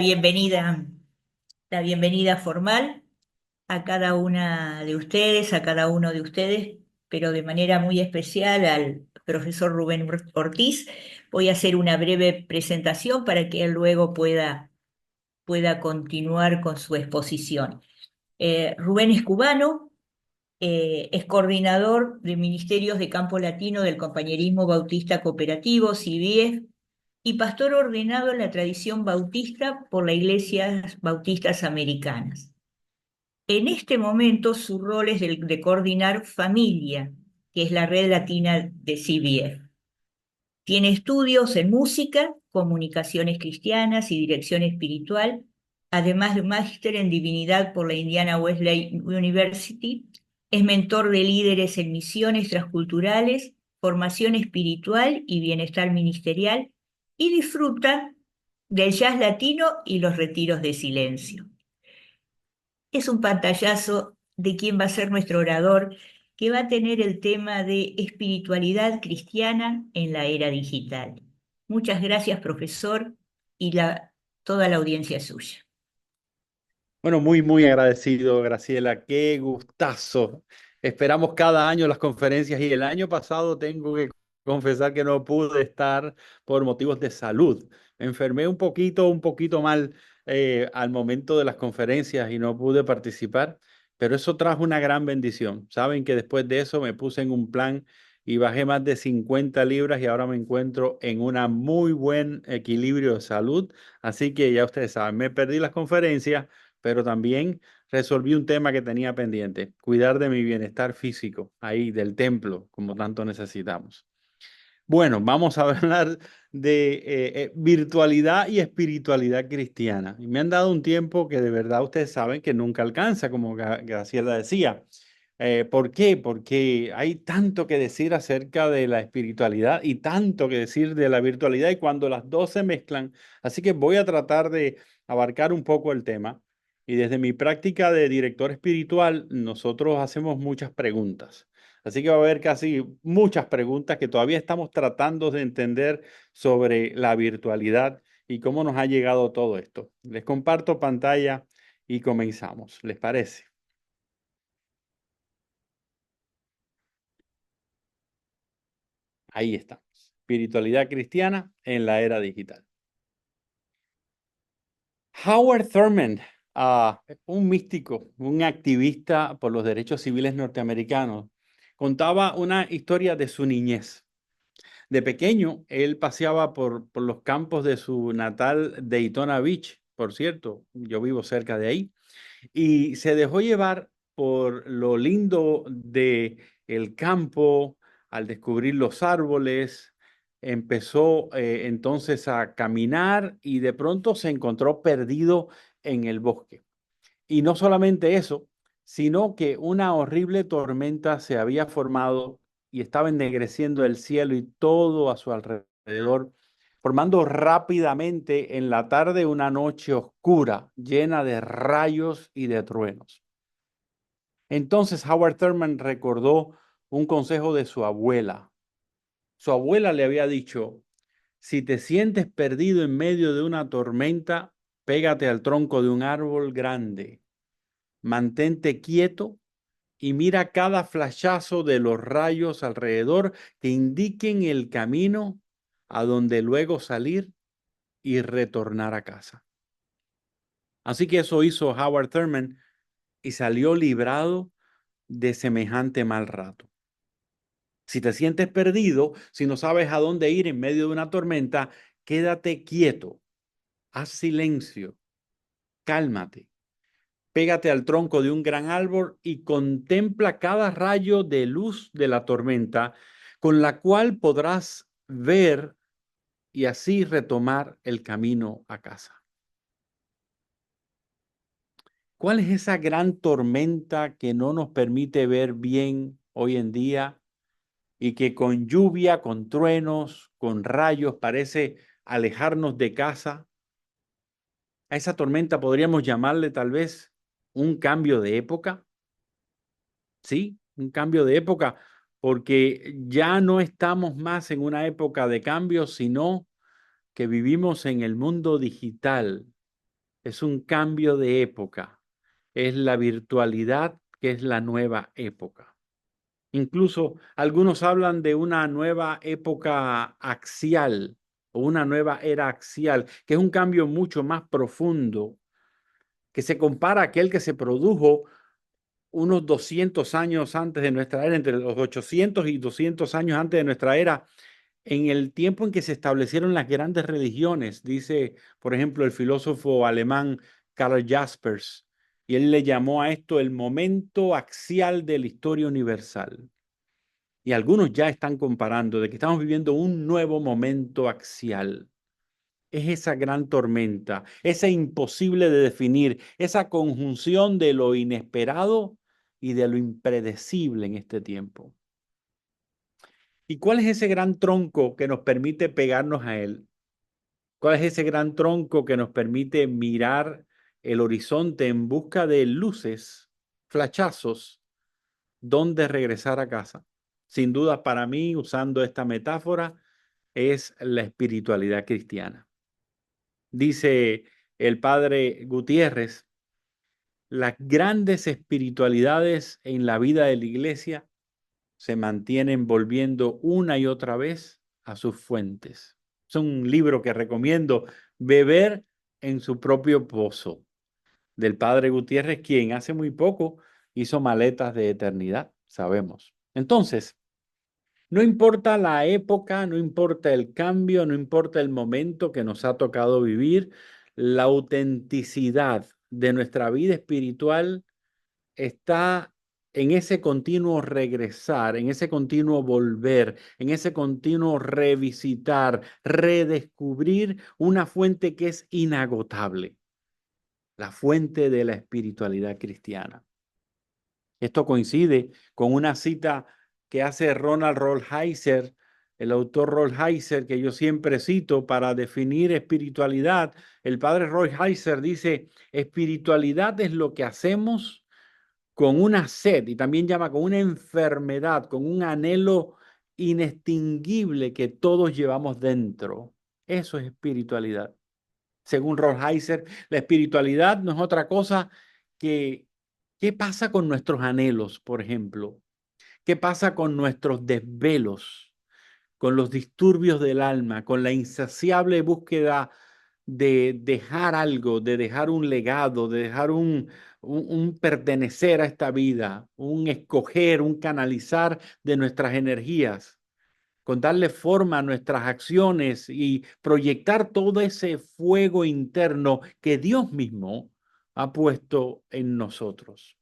bienvenida, la bienvenida formal a cada una de ustedes, a cada uno de ustedes, pero de manera muy especial al profesor Rubén Ortiz. Voy a hacer una breve presentación para que él luego pueda continuar con su exposición. Rubén es cubano, es coordinador de Ministerios de Campo Latino del Compañerismo Bautista Cooperativo, CBF, y pastor ordenado en la tradición bautista por las Iglesias Bautistas Americanas. En este momento su rol es el de coordinar Familia, que es la red latina de CBF. Tiene estudios en música, comunicaciones cristianas y dirección espiritual, además de un máster en divinidad por la Indiana Wesleyan University. Es mentor de líderes en misiones transculturales, formación espiritual y bienestar ministerial, y disfruta del jazz latino y los retiros de silencio. Es un pantallazo de quién va a ser nuestro orador, que va a tener el tema de espiritualidad cristiana en la era digital. Muchas gracias, profesor, y toda la audiencia es suya. Bueno, muy agradecido, Graciela. Qué gustazo. Esperamos cada año las conferencias y el año pasado tengo que confesar que no pude estar por motivos de salud. Me enfermé un poquito mal al momento de las conferencias y no pude participar, pero eso trajo una gran bendición. Saben que después de eso me puse en un plan y bajé más de 50 libras y ahora me encuentro en un muy buen equilibrio de salud. Así que ya ustedes saben, me perdí las conferencias, pero también resolví un tema que tenía pendiente, cuidar de mi bienestar físico, ahí del templo, como tanto necesitamos. Bueno, vamos a hablar de virtualidad y espiritualidad cristiana. Y me han dado un tiempo que de verdad ustedes saben que nunca alcanza, como Graciela decía. ¿Por qué? Porque hay tanto que decir acerca de la espiritualidad y tanto que decir de la virtualidad y cuando las dos se mezclan. Así que voy a tratar de abarcar un poco el tema. Y desde mi práctica de director espiritual, nosotros hacemos muchas preguntas. Así que va a haber casi muchas preguntas que todavía estamos tratando de entender sobre la virtualidad y cómo nos ha llegado todo esto. Les comparto pantalla y comenzamos. ¿Les parece? Ahí está. Espiritualidad cristiana en la era digital. Howard Thurman, un místico, un activista por los derechos civiles norteamericanos, contaba una historia de su niñez. De pequeño, él paseaba por los campos de su natal Daytona Beach, por cierto, yo vivo cerca de ahí, y se dejó llevar por lo lindo de el campo, al descubrir los árboles, empezó entonces a caminar y de pronto se encontró perdido en el bosque. Y no solamente eso, sino que una horrible tormenta se había formado y estaba ennegreciendo el cielo y todo a su alrededor, formando rápidamente en la tarde una noche oscura, llena de rayos y de truenos. Entonces Howard Thurman recordó un consejo de su abuela. Su abuela le había dicho: si te sientes perdido en medio de una tormenta, pégate al tronco de un árbol grande, mantente quieto y mira cada flashazo de los rayos alrededor que indiquen el camino a donde luego salir y retornar a casa. Así que eso hizo Howard Thurman y salió librado de semejante mal rato. Si te sientes perdido, si no sabes a dónde ir en medio de una tormenta, quédate quieto, haz silencio, cálmate. Pégate al tronco de un gran árbol y contempla cada rayo de luz de la tormenta, con la cual podrás ver y así retomar el camino a casa. ¿Cuál es esa gran tormenta que no nos permite ver bien hoy en día y que con lluvia, con truenos, con rayos parece alejarnos de casa? A esa tormenta podríamos llamarle tal vez un cambio de época. Sí, un cambio de época, porque ya no estamos más en una época de cambio, sino que vivimos en el mundo digital. es un cambio de época, es la virtualidad que es la nueva época. Incluso algunos hablan de una nueva época axial o una nueva era axial, que es un cambio mucho más profundo, que se compara a aquel que se produjo unos 200 años antes de nuestra era, entre los 800 y 200 años antes de nuestra era, en el tiempo en que se establecieron las grandes religiones, dice, por ejemplo, el filósofo alemán Karl Jaspers, y él le llamó a esto el momento axial de la historia universal. Y algunos ya están comparando de que estamos viviendo un nuevo momento axial. Es esa gran tormenta, esa imposible de definir, esa conjunción de lo inesperado y de lo impredecible en este tiempo. ¿Y cuál es ese gran tronco que nos permite pegarnos a él? ¿Cuál es ese gran tronco que nos permite mirar el horizonte en busca de luces, flachazos, donde regresar a casa? Sin duda, para mí, usando esta metáfora, es la espiritualidad cristiana. Dice el padre Gutiérrez, las grandes espiritualidades en la vida de la iglesia se mantienen volviendo una y otra vez a sus fuentes. Es un libro que recomiendo, Beber en su propio pozo, del padre Gutiérrez, quien hace muy poco hizo Maletas de Eternidad, sabemos. Entonces, no importa la época, no importa el cambio, no importa el momento que nos ha tocado vivir, la autenticidad de nuestra vida espiritual está en ese continuo regresar, en ese continuo volver, en ese continuo revisitar, redescubrir una fuente que es inagotable, la fuente de la espiritualidad cristiana. Esto coincide con una cita que hace Ronald Rolheiser, el autor Rolheiser, que yo siempre cito para definir espiritualidad. El padre Rolheiser dice, espiritualidad es lo que hacemos con una sed, y también llama con una enfermedad, con un anhelo inextinguible que todos llevamos dentro. Eso es espiritualidad. Según Rolheiser, la espiritualidad no es otra cosa que qué pasa con nuestros anhelos, por ejemplo. ¿Qué pasa con nuestros desvelos, con los disturbios del alma, con la insaciable búsqueda de dejar algo, de dejar un legado, de dejar un pertenecer a esta vida, un escoger, un canalizar de nuestras energías, con darle forma a nuestras acciones y proyectar todo ese fuego interno que Dios mismo ha puesto en nosotros?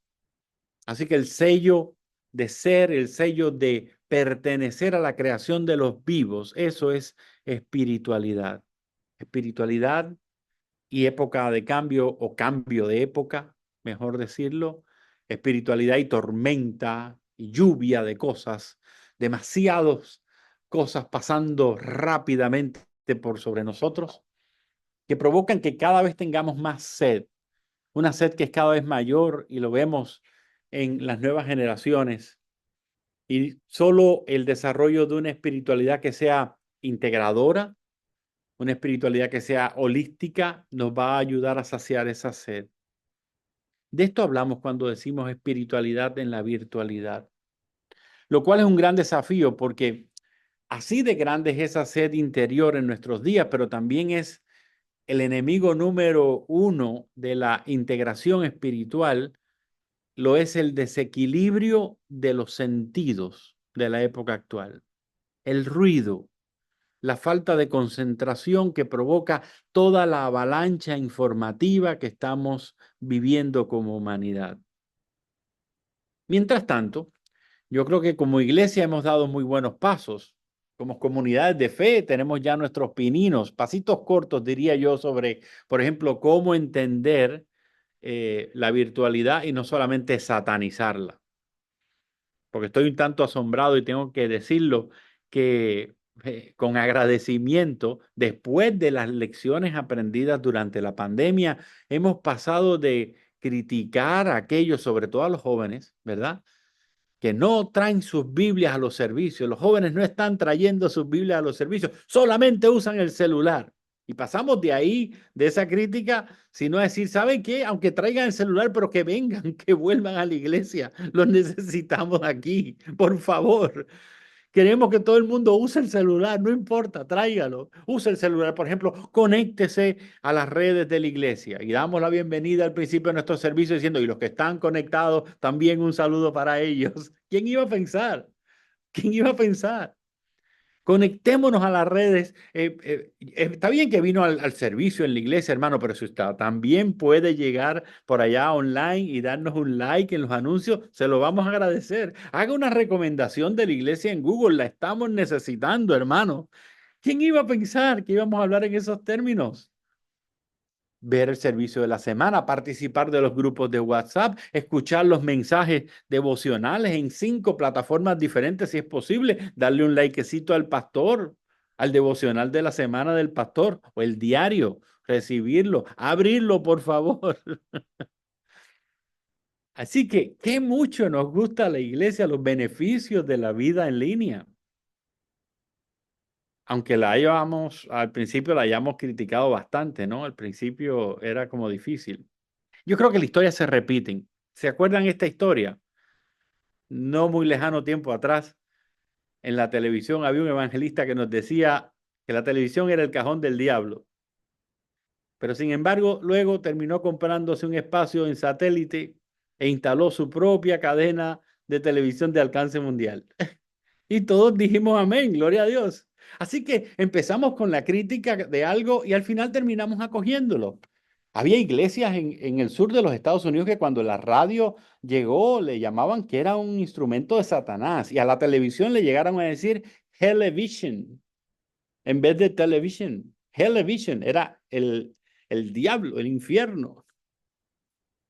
Así que el sello de ser, el sello de pertenecer a la creación de los vivos, eso es espiritualidad. Espiritualidad y época de cambio o cambio de época, mejor decirlo, espiritualidad y tormenta y lluvia de cosas, demasiadas cosas pasando rápidamente por sobre nosotros, que provocan que cada vez tengamos más sed, una sed que es cada vez mayor y lo vemos en las nuevas generaciones. Y solo el desarrollo de una espiritualidad que sea integradora, una espiritualidad que sea holística, nos va a ayudar a saciar esa sed. De esto hablamos cuando decimos espiritualidad en la virtualidad, lo cual es un gran desafío porque así de grande es esa sed interior en nuestros días, pero también es el enemigo número uno de la integración espiritual, lo es el desequilibrio de los sentidos de la época actual, el ruido, la falta de concentración que provoca toda la avalancha informativa que estamos viviendo como humanidad. Mientras tanto, yo creo que como iglesia hemos dado muy buenos pasos. Como comunidades de fe tenemos ya nuestros pininos, pasitos cortos, diría yo, sobre, por ejemplo, cómo entender la virtualidad y no solamente satanizarla. Porque estoy un tanto asombrado y tengo que decirlo que con agradecimiento, después de las lecciones aprendidas durante la pandemia, hemos pasado de criticar a aquellos, sobre todo a los jóvenes, ¿verdad? Que no traen sus Biblias a los servicios. Los jóvenes no están trayendo sus Biblias a los servicios, solamente usan el celular. Y pasamos de ahí, de esa crítica, sino a decir, ¿saben qué? Aunque traigan el celular, pero que vengan, que vuelvan a la iglesia. Los necesitamos aquí, por favor. Queremos que todo el mundo use el celular, no importa, tráigalo. Use el celular, por ejemplo, conéctese a las redes de la iglesia y damos la bienvenida al principio de nuestro servicio diciendo, y los que están conectados, también un saludo para ellos. ¿Quién iba a pensar? ¿Quién iba a pensar? Conectémonos a las redes. Está bien que vino al servicio en la iglesia, hermano, pero si usted también puede llegar por allá online y darnos un like en los anuncios, se lo vamos a agradecer. Haga una recomendación de la iglesia en Google, la estamos necesitando, hermano. ¿Quién iba a pensar que íbamos a hablar en esos términos? Ver el servicio de la semana, participar de los grupos de WhatsApp, escuchar los mensajes devocionales en 5 plataformas diferentes, si es posible, darle un likecito al pastor, al devocional de la semana del pastor o el diario, recibirlo, abrirlo, por favor. Así que, qué mucho nos gusta la iglesia, los beneficios de la vida en línea. Aunque al principio la hayamos criticado bastante, ¿no? Al principio era como difícil. Yo creo que las historias se repiten. ¿Se acuerdan esta historia? No muy lejano tiempo atrás, en la televisión había un evangelista que nos decía que la televisión era el cajón del diablo. Pero sin embargo, luego terminó comprándose un espacio en satélite e instaló su propia cadena de televisión de alcance mundial. Y todos dijimos amén, gloria a Dios. Así que empezamos con la crítica de algo y al final terminamos acogiéndolo. Había iglesias en el sur de los Estados Unidos que cuando la radio llegó le llamaban que era un instrumento de Satanás y a la televisión le llegaron a decir television en vez de television. Television era el diablo, el infierno.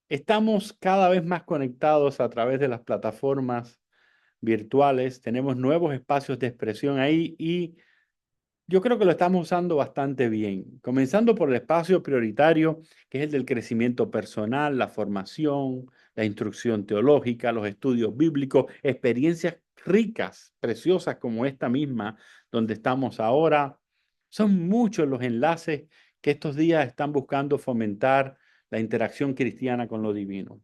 Estamos cada vez más conectados a través de las plataformas virtuales, tenemos nuevos espacios de expresión ahí y yo creo que lo estamos usando bastante bien, comenzando por el espacio prioritario, que es el del crecimiento personal, la formación, la instrucción teológica, los estudios bíblicos, experiencias ricas, preciosas como esta misma, donde estamos ahora. Son muchos los enlaces que estos días están buscando fomentar la interacción cristiana con lo divino.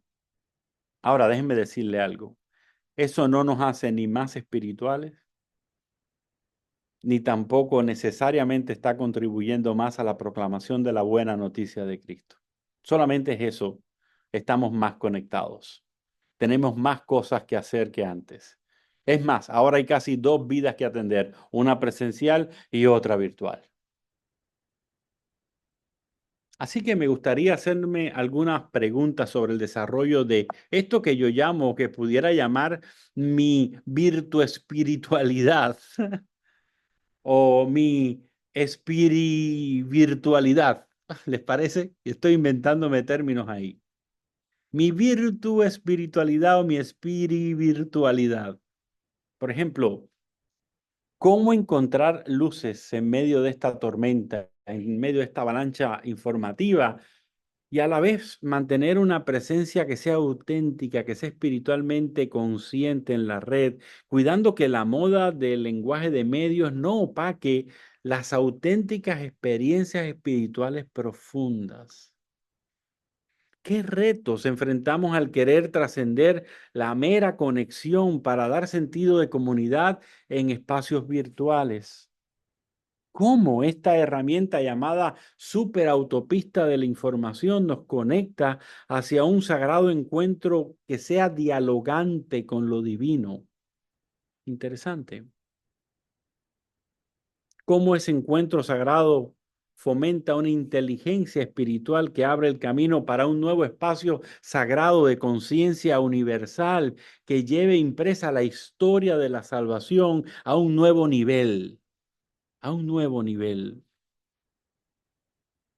Ahora, déjenme decirle algo. Eso no nos hace ni más espirituales, ni tampoco necesariamente está contribuyendo más a la proclamación de la buena noticia de Cristo. Solamente es eso, estamos más conectados. Tenemos más cosas que hacer que antes. Es más, ahora hay casi 2 vidas que atender, una presencial y otra virtual. Así que me gustaría hacerme algunas preguntas sobre el desarrollo de esto que yo llamo, que pudiera llamar mi virtuespiritualidad o mi espirivirtualidad. ¿Les parece? Estoy inventándome términos ahí. Mi virtu espiritualidad o mi espirivirtualidad. Por ejemplo, ¿cómo encontrar luces en medio de esta tormenta, en medio de esta avalancha informativa y a la vez mantener una presencia que sea auténtica, que sea espiritualmente consciente en la red, cuidando que la moda del lenguaje de medios no opaque las auténticas experiencias espirituales profundas? ¿Qué retos enfrentamos al querer trascender la mera conexión para dar sentido de comunidad en espacios virtuales? ¿Cómo esta herramienta llamada superautopista de la información nos conecta hacia un sagrado encuentro que sea dialogante con lo divino? Interesante. ¿Cómo ese encuentro sagrado fomenta una inteligencia espiritual que abre el camino para un nuevo espacio sagrado de conciencia universal que lleve impresa la historia de la salvación a un nuevo nivel? A un nuevo nivel.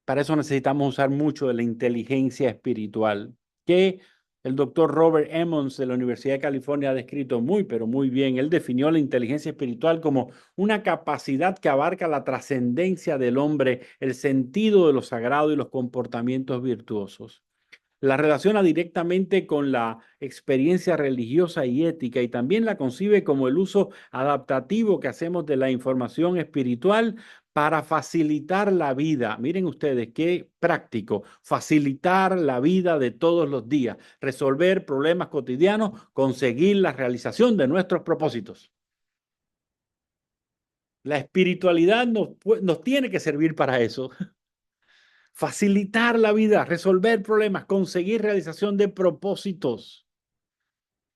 Para eso necesitamos usar mucho de la inteligencia espiritual, que el doctor Robert Emmons de la Universidad de California ha descrito muy, pero muy bien. Él definió la inteligencia espiritual como una capacidad que abarca la trascendencia del hombre, el sentido de lo sagrado y los comportamientos virtuosos. La relaciona directamente con la experiencia religiosa y ética y también la concibe como el uso adaptativo que hacemos de la información espiritual para facilitar la vida. Miren ustedes qué práctico, facilitar la vida de todos los días, resolver problemas cotidianos, conseguir la realización de nuestros propósitos. La espiritualidad nos tiene que servir para eso. Facilitar la vida, resolver problemas, conseguir realización de propósitos.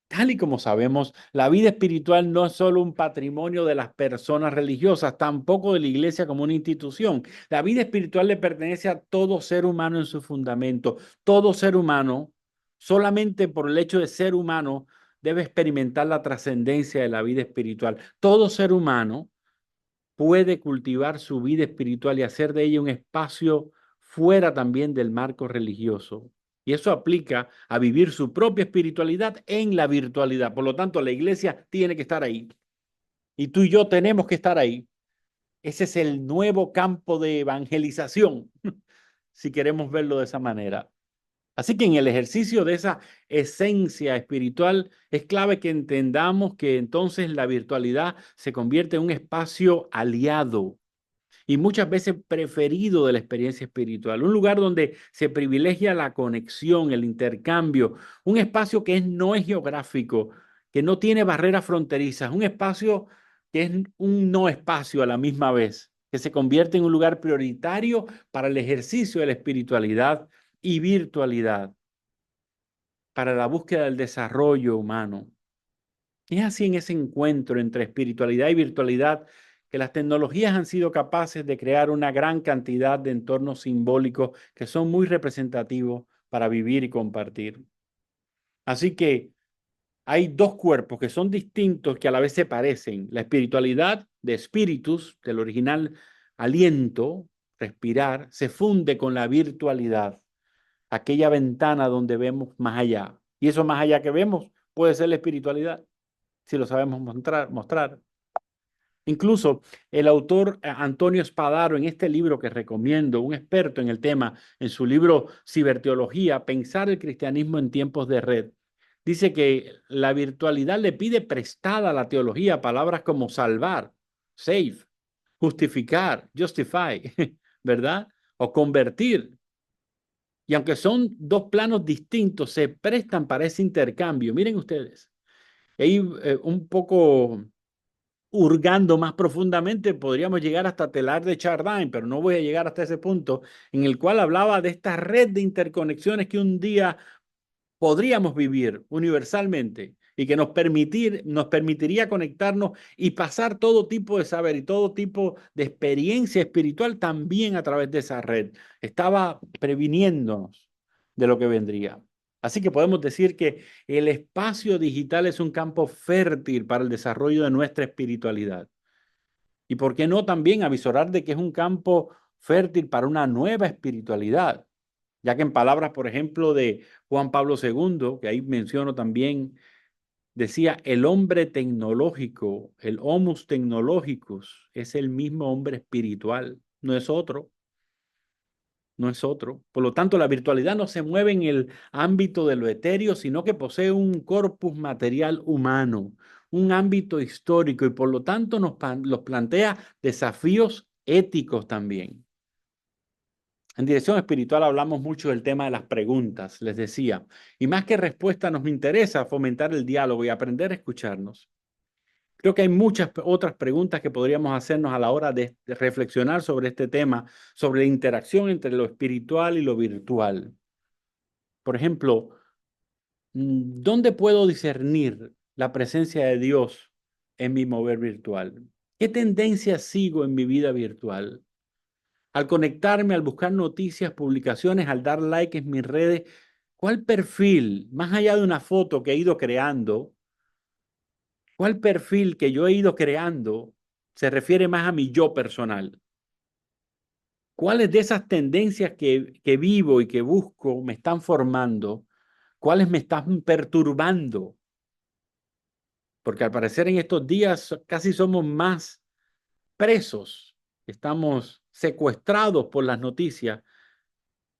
Tal y como sabemos, la vida espiritual no es solo un patrimonio de las personas religiosas, tampoco de la iglesia como una institución. La vida espiritual le pertenece a todo ser humano en su fundamento. Todo ser humano, solamente por el hecho de ser humano, debe experimentar la trascendencia de la vida espiritual. Todo ser humano puede cultivar su vida espiritual y hacer de ella un espacio fuera también del marco religioso. Y eso aplica a vivir su propia espiritualidad en la virtualidad. Por lo tanto, la iglesia tiene que estar ahí. Y tú y yo tenemos que estar ahí. Ese es el nuevo campo de evangelización, si queremos verlo de esa manera. Así que en el ejercicio de esa esencia espiritual es clave que entendamos que entonces la virtualidad se convierte en un espacio aliado y muchas veces preferido de la experiencia espiritual, un lugar donde se privilegia la conexión, el intercambio, un espacio que no es geográfico, que no tiene barreras fronterizas, un espacio que es un no espacio a la misma vez, que se convierte en un lugar prioritario para el ejercicio de la espiritualidad y virtualidad, para la búsqueda del desarrollo humano. Es así en ese encuentro entre espiritualidad y virtualidad que las tecnologías han sido capaces de crear una gran cantidad de entornos simbólicos que son muy representativos para vivir y compartir. Así que hay dos cuerpos que son distintos que a la vez se parecen. La espiritualidad de espíritus, del original aliento, respirar, se funde con la virtualidad, aquella ventana donde vemos más allá. Y eso más allá que vemos puede ser la espiritualidad si lo sabemos mostrar. Incluso el autor Antonio Spadaro, en este libro que recomiendo, un experto en el tema, en su libro Ciberteología, Pensar el cristianismo en tiempos de red, dice que la virtualidad le pide prestada a la teología palabras como salvar, save, justificar, justify, ¿verdad? O convertir. Y aunque son dos planos distintos, se prestan para ese intercambio. Miren ustedes, ahí un poco hurgando más profundamente, podríamos llegar hasta Teilhard de Chardin, pero no voy a llegar hasta ese punto, en el cual hablaba de esta red de interconexiones que un día podríamos vivir universalmente y que nos permitiría conectarnos y pasar todo tipo de saber y todo tipo de experiencia espiritual también a través de esa red. Estaba previniéndonos de lo que vendría. Así que podemos decir que el espacio digital es un campo fértil para el desarrollo de nuestra espiritualidad. Y por qué no también avisorar de que es un campo fértil para una nueva espiritualidad, ya que en palabras, por ejemplo, de Juan Pablo II, que ahí menciono también, decía, el hombre tecnológico, el homus technologicus, es el mismo hombre espiritual, no es otro. No es otro. Por lo tanto, la virtualidad no se mueve en el ámbito de lo etéreo, sino que posee un corpus material humano, un ámbito histórico y por lo tanto los plantea desafíos éticos también. En dirección espiritual hablamos mucho del tema de las preguntas, les decía, y más que respuesta nos interesa fomentar el diálogo y aprender a escucharnos. Creo que hay muchas otras preguntas que podríamos hacernos a la hora de reflexionar sobre este tema, sobre la interacción entre lo espiritual y lo virtual. Por ejemplo, ¿dónde puedo discernir la presencia de Dios en mi mover virtual? ¿Qué tendencias sigo en mi vida virtual? Al conectarme, al buscar noticias, publicaciones, al dar like en mis redes, ¿cuál perfil, más allá de una foto que he ido creando, cuál perfil que yo he ido creando se refiere más a mi yo personal? ¿Cuáles de esas tendencias que vivo y que busco me están formando? ¿Cuáles me están perturbando? Porque al parecer en estos días casi somos más presos, estamos secuestrados por las noticias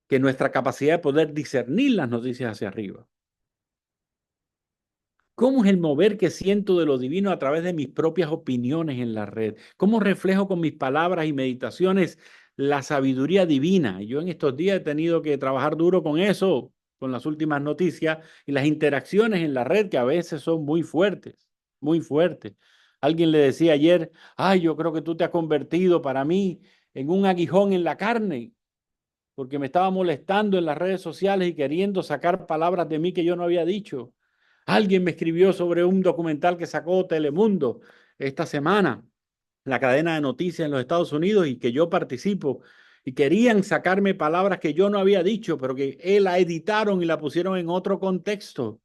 que nuestra capacidad de poder discernir las noticias hacia arriba. ¿Cómo es el mover que siento de lo divino a través de mis propias opiniones en la red? ¿Cómo reflejo con mis palabras y meditaciones la sabiduría divina? Yo en estos días he tenido que trabajar duro con eso, con las últimas noticias y las interacciones en la red que a veces son muy fuertes, muy fuertes. Alguien le decía ayer, ay, yo creo que tú te has convertido para mí en un aguijón en la carne, porque me estaba molestando en las redes sociales y queriendo sacar palabras de mí que yo no había dicho. Alguien me escribió sobre un documental que sacó Telemundo esta semana, la cadena de noticias en los Estados Unidos, y que yo participo. Y querían sacarme palabras que yo no había dicho, pero que la editaron y la pusieron en otro contexto.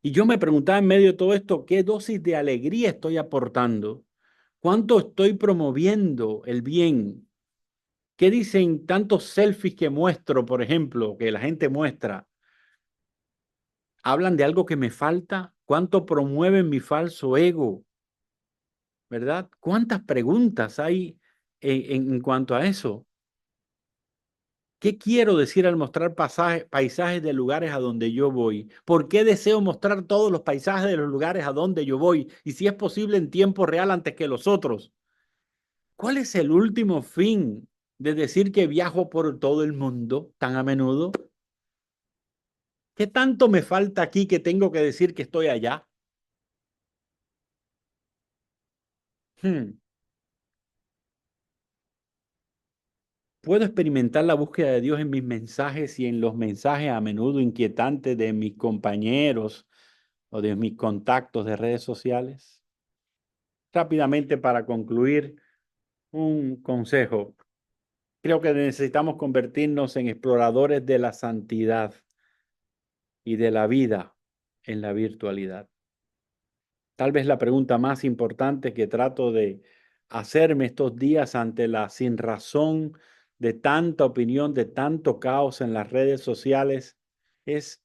Y yo me preguntaba en medio de todo esto, ¿qué dosis de alegría estoy aportando? ¿Cuánto estoy promoviendo el bien? ¿Qué dicen tantos selfies que muestro, por ejemplo, que la gente muestra? ¿Hablan de algo que me falta? ¿Cuánto promueven mi falso ego? ¿Verdad? ¿Cuántas preguntas hay en cuanto a eso? ¿Qué quiero decir al mostrar paisajes de lugares a donde yo voy? ¿Por qué deseo mostrar todos los paisajes de los lugares a donde yo voy? Y si es posible en tiempo real antes que los otros. ¿Cuál es el último fin de decir que viajo por todo el mundo tan a menudo? ¿Qué tanto me falta aquí que tengo que decir que estoy allá? Hmm. Puedo experimentar la búsqueda de Dios en mis mensajes y en los mensajes a menudo inquietantes de mis compañeros o de mis contactos de redes sociales. Rápidamente para concluir, un consejo. Creo que necesitamos convertirnos en exploradores de la santidad y de la vida en la virtualidad. Tal vez la pregunta más importante que trato de hacerme estos días ante la sinrazón de tanta opinión, de tanto caos en las redes sociales, es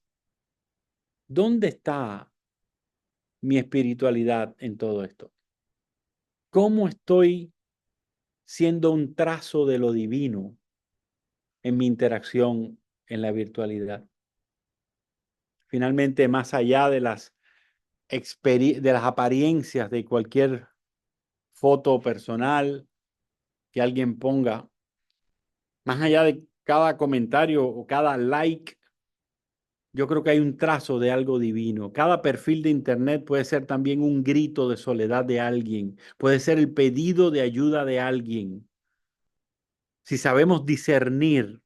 ¿dónde está mi espiritualidad en todo esto? ¿Cómo estoy siendo un trazo de lo divino en mi interacción en la virtualidad? Finalmente, más allá de de las apariencias de cualquier foto personal que alguien ponga, más allá de cada comentario o cada like, yo creo que hay un trazo de algo divino. Cada perfil de internet puede ser también un grito de soledad de alguien, puede ser el pedido de ayuda de alguien. Si sabemos discernir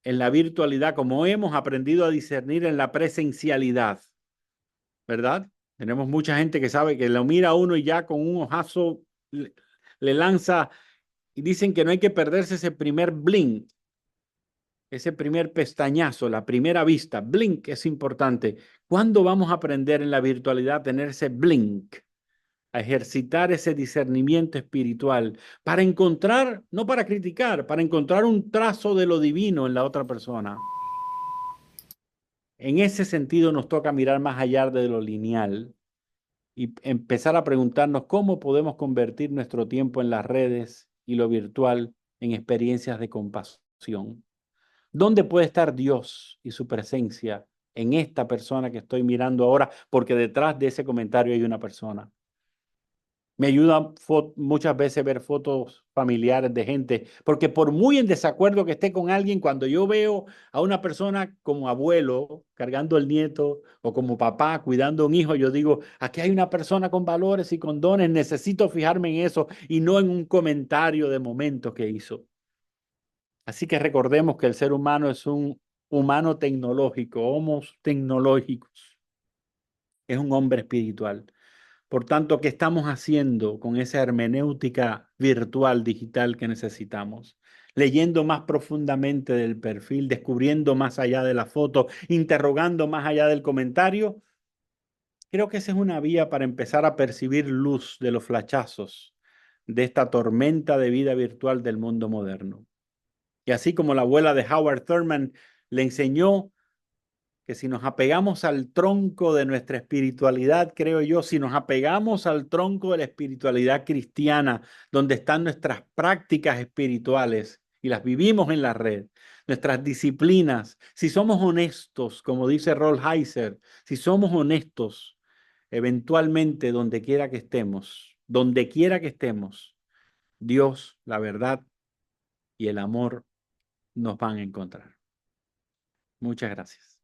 en la virtualidad como hemos aprendido a discernir en la presencialidad, ¿verdad? Tenemos mucha gente que sabe que lo mira a uno y ya con un ojazo le lanza y dicen que no hay que perderse ese primer blink, ese primer pestañazo, la primera vista. Blink es importante. ¿Cuándo vamos a aprender en la virtualidad a tener ese blink? A ejercitar ese discernimiento espiritual para encontrar, no para criticar, para encontrar un trazo de lo divino en la otra persona. En ese sentido nos toca mirar más allá de lo lineal y empezar a preguntarnos cómo podemos convertir nuestro tiempo en las redes y lo virtual en experiencias de compasión. ¿Dónde puede estar Dios y su presencia en esta persona que estoy mirando ahora? Porque detrás de ese comentario hay una persona. Me ayuda muchas veces ver fotos familiares de gente, porque por muy en desacuerdo que esté con alguien, cuando yo veo a una persona como abuelo cargando el nieto o como papá cuidando a un hijo, yo digo, aquí hay una persona con valores y con dones, necesito fijarme en eso y no en un comentario de momento que hizo. Así que recordemos que el ser humano es un humano tecnológico, homos tecnológicos, es un hombre espiritual. Por tanto, ¿qué estamos haciendo con esa hermenéutica virtual digital que necesitamos? Leyendo más profundamente del perfil, descubriendo más allá de la foto, interrogando más allá del comentario. Creo que esa es una vía para empezar a percibir luz de los flachazos de esta tormenta de vida virtual del mundo moderno. Y así como la abuela de Howard Thurman le enseñó que si nos apegamos al tronco de nuestra espiritualidad, creo yo, si nos apegamos al tronco de la espiritualidad cristiana, donde están nuestras prácticas espirituales y las vivimos en la red, nuestras disciplinas, si somos honestos, como dice Rolf Heiser, si somos honestos eventualmente donde quiera que estemos, Dios, la verdad y el amor nos van a encontrar. Muchas gracias.